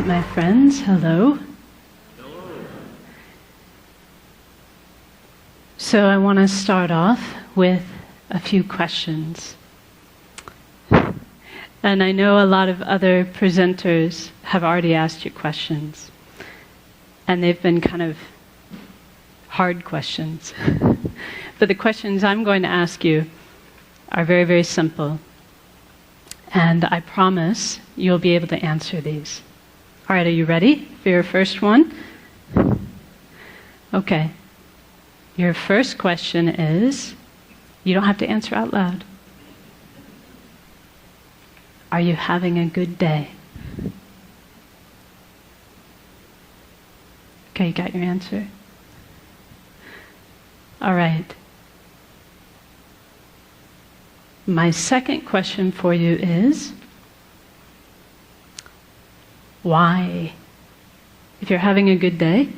right, my friends, hello. So I want to start off with a few questions. And I know a lot of other presenters have already asked you questions. And they've been kind of hard questions. But the questions I'm going to ask you are very, very simple. And I promise you'll be able to answer these. All right, are you ready for your first one? Okay. Your first question is, you don't have to answer out loud. Are you having a good day? Okay, you got your answer? All right. My second question for you is, why? If you're having a good day,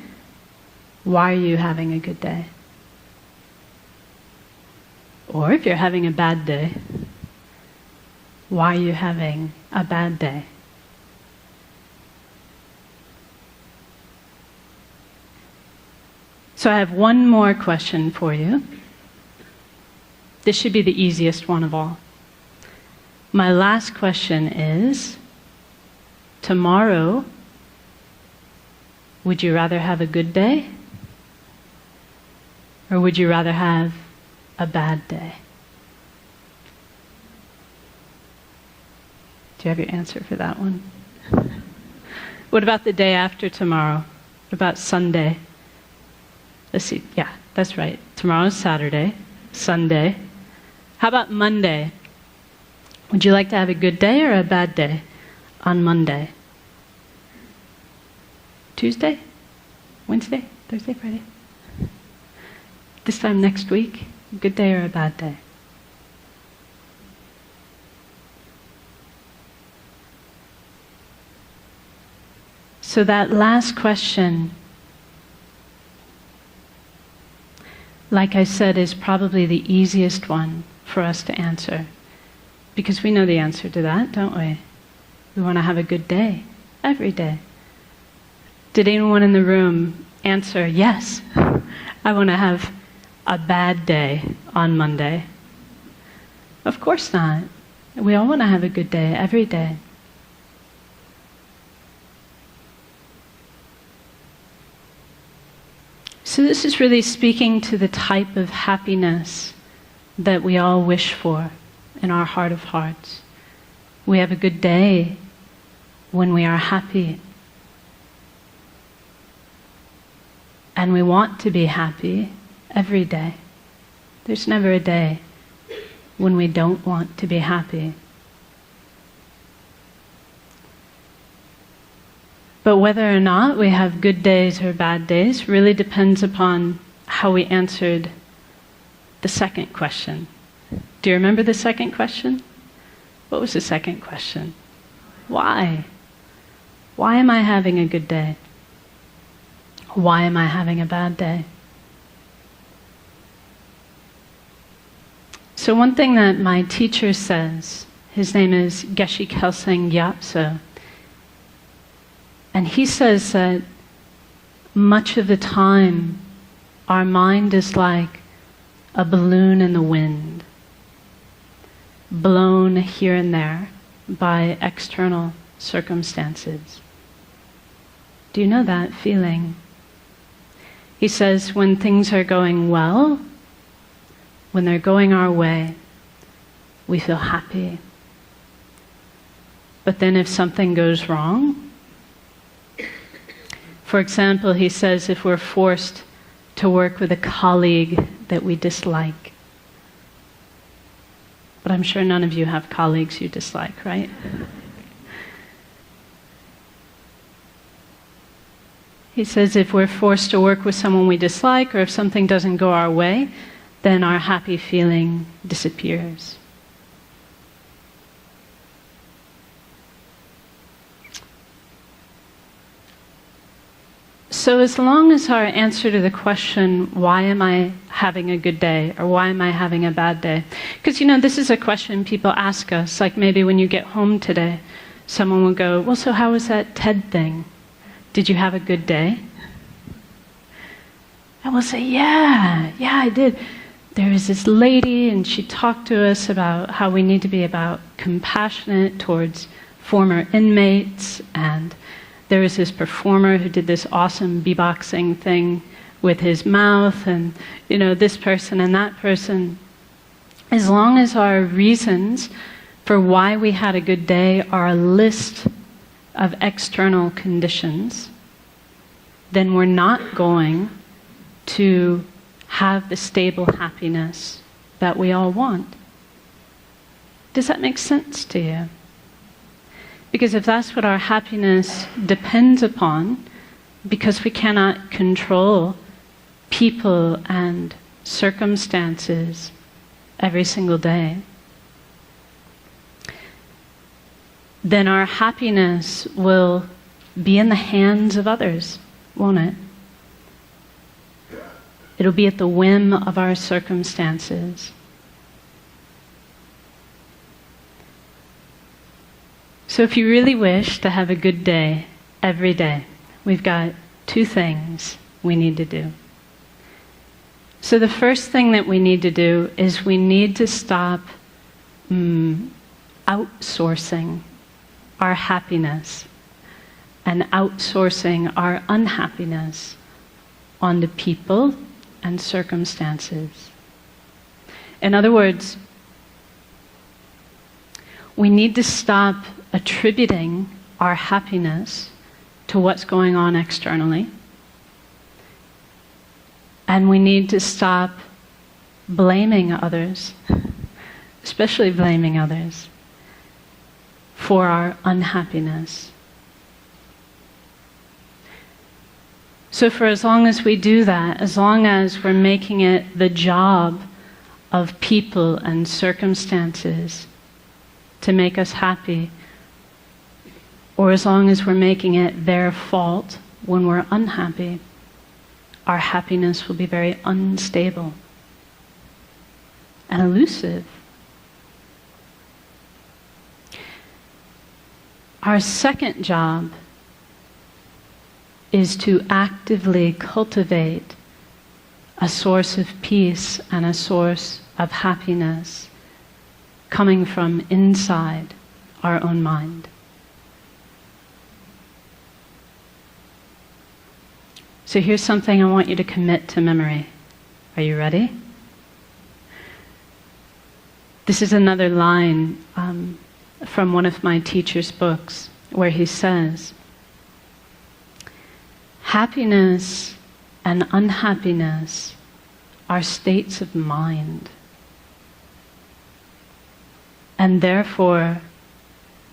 why are you having a good day? Or if you're having a bad day, why are you having a bad day? So I have one more question for you. This should be the easiest one of all. My last question is, tomorrow, would you rather have a good day? Or would you rather have a bad day? Do you have your answer for that one? What about the day after tomorrow? What about Sunday? Let's see. Yeah, that's right. Tomorrow's Saturday. Sunday. How about Monday? Would you like to have a good day or a bad day on Monday? Tuesday? Wednesday? Thursday? Friday? This time next week? A good day or a bad day? So that last question, like I said, is probably the easiest one for us to answer. Because we know the answer to that, don't we? We want to have a good day, every day. Did anyone in the room answer, yes, I want to have a bad day on Monday? Of course not. We all want to have a good day, every day. So this is really speaking to the type of happiness that we all wish for in our heart of hearts. We have a good day when we are happy. And we want to be happy every day. There's never a day when we don't want to be happy. But whether or not we have good days or bad days really depends upon how we answered the second question. Do you remember the second question? What was the second question? Why? Why am I having a good day? Why am I having a bad day? So one thing that my teacher says, his name is Gen Kelsang Nyema, and he says that much of the time our mind is like a balloon in the wind, blown here and there by external circumstances. Do you know that feeling? He says when things are going well, when they're going our way, we feel happy. But then if something goes wrong, for example, he says if we're forced to work with a colleague that we dislike, but I'm sure none of you have colleagues you dislike, right? He says if we're forced to work with someone we dislike, or if something doesn't go our way, then our happy feeling disappears. So as long as our answer to the question, why am I having a good day, or why am I having a bad day? Because, this is a question people ask us, like maybe when you get home today, someone will go, well, so how was that TED thing? Did you have a good day? And we'll say, yeah, I did. There was this lady, and she talked to us about how we need to be compassionate towards former inmates, and there was this performer who did this awesome beatboxing thing with his mouth, and this person and that person. As long as our reasons for why we had a good day are a list of external conditions, then we're not going to have the stable happiness that we all want. Does that make sense to you? Because if that's what our happiness depends upon, because we cannot control people and circumstances every single day, then our happiness will be in the hands of others, won't it? It'll be at the whim of our circumstances. So if you really wish to have a good day every day, we've got 2 things we need to do. So the first thing that we need to do is we need to stop outsourcing our happiness and outsourcing our unhappiness onto people and circumstances. In other words, we need to stop attributing our happiness to what's going on externally. And we need to stop blaming others, especially blaming others, for our unhappiness. So for as long as we do that, as long as we're making it the job of people and circumstances to make us happy, or as long as we're making it their fault when we're unhappy, our happiness will be very unstable and elusive. Our second job is to actively cultivate a source of peace and a source of happiness coming from inside our own mind. So here's something I want you to commit to memory. Are you ready? This is another line from one of my teacher's books where he says, happiness and unhappiness are states of mind, and therefore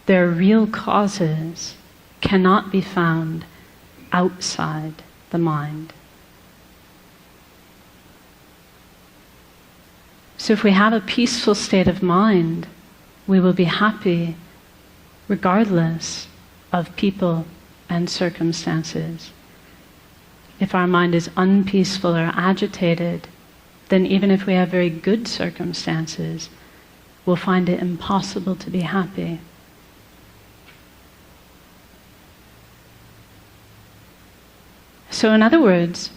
their real causes cannot be found outside the mind. So if we have a peaceful state of mind, we will be happy regardless of people and circumstances. If our mind is unpeaceful or agitated, then even if we have very good circumstances, we'll find it impossible to be happy. So in other words,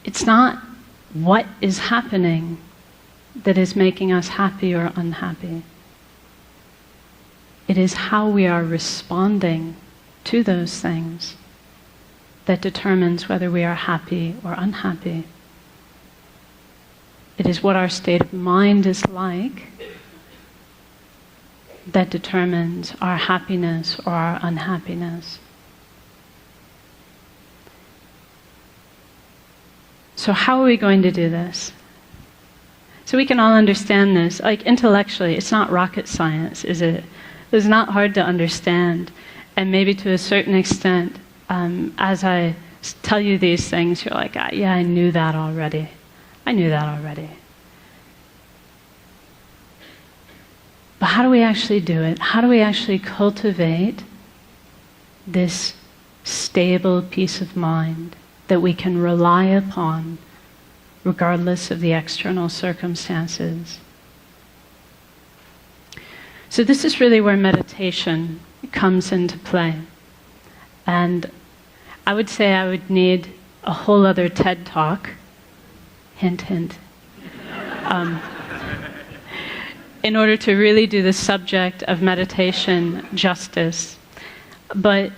it's not what is happening that is making us happy or unhappy. It is how we are responding to those things that determines whether we are happy or unhappy. It is what our state of mind is like that determines our happiness or our unhappiness. So how are we going to do this? So we can all understand this. Like intellectually, it's not rocket science, is it? It's not hard to understand. And maybe to a certain extent, as I tell you these things, you're like, yeah, I knew that already. I knew that already. But how do we actually do it? How do we actually cultivate this stable peace of mind that we can rely upon regardless of the external circumstances? So this is really where meditation comes into play. And I would say I would need a whole other TED Talk, hint, hint, in order to really do the subject of meditation justice. But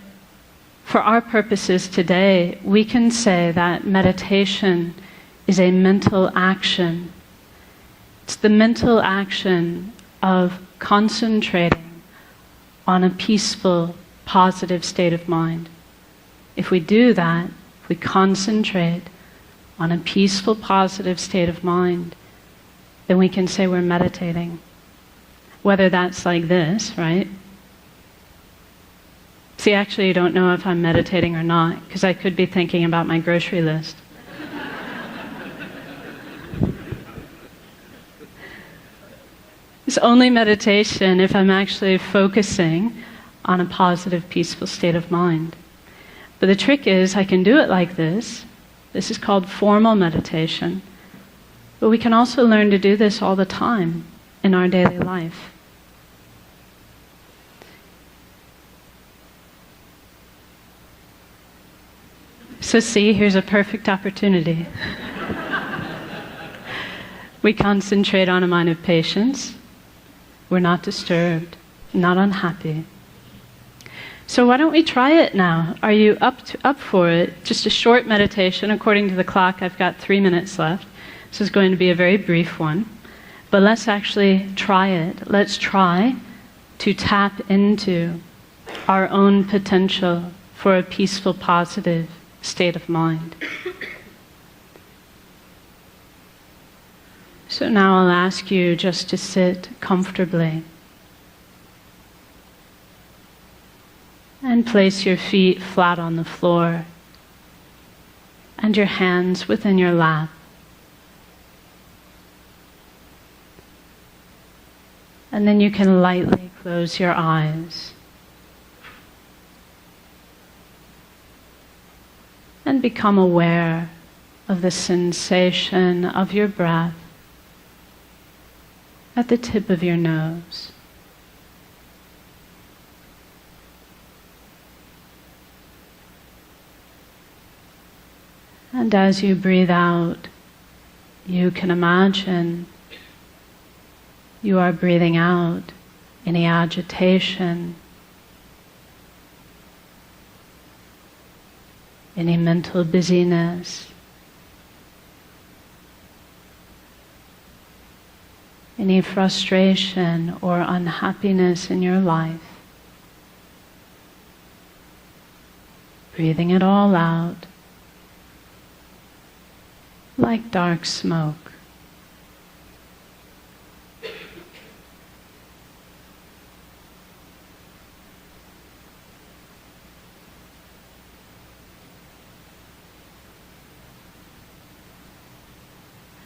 for our purposes today, we can say that meditation is a mental action. It's the mental action of concentrating on a peaceful, positive state of mind. If we do that, if we concentrate on a peaceful, positive state of mind, then we can say we're meditating. Whether that's like this, right? See, actually, you don't know if I'm meditating or not, because I could be thinking about my grocery list. It's only meditation if I'm actually focusing on a positive, peaceful state of mind. But the trick is, I can do it like this. This is called formal meditation. But we can also learn to do this all the time in our daily life. So see, here's a perfect opportunity. We concentrate on a mind of patience. We're not disturbed, not unhappy. So why don't we try it now? Are you up for it? Just a short meditation. According to the clock, I've got 3 minutes left. This is going to be a very brief one. But let's actually try it. Let's try to tap into our own potential for a peaceful, positive state of mind. So now I'll ask you just to sit comfortably and place your feet flat on the floor and your hands within your lap. And then you can lightly close your eyes and become aware of the sensation of your breath at the tip of your nose. And as you breathe out, you can imagine you are breathing out any agitation, any mental busyness, any frustration or unhappiness in your life. Breathing it all out like dark smoke.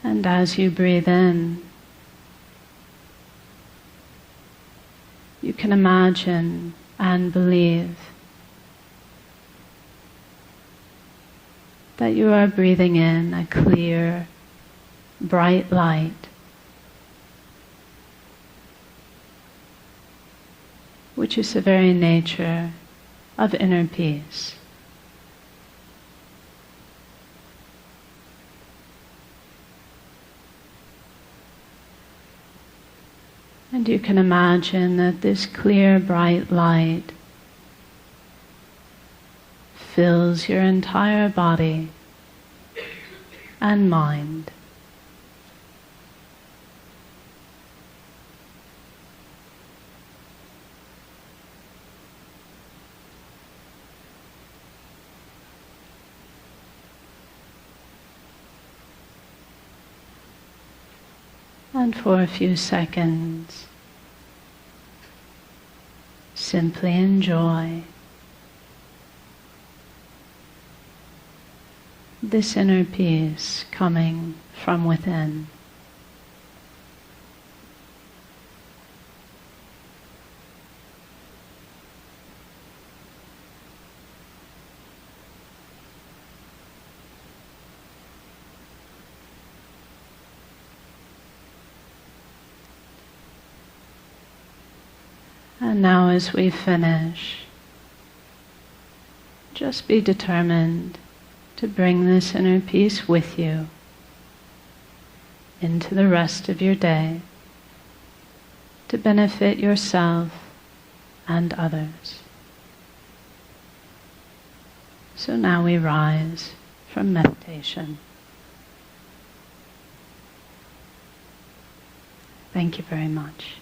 And as you breathe in, you can imagine and believe that you are breathing in a clear, bright light, which is the very nature of inner peace. And you can imagine that this clear, bright light fills your entire body and mind. And for a few seconds, simply enjoy this inner peace coming from within. And now as we finish, just be determined to bring this inner peace with you into the rest of your day to benefit yourself and others. So now we rise from meditation. Thank you very much.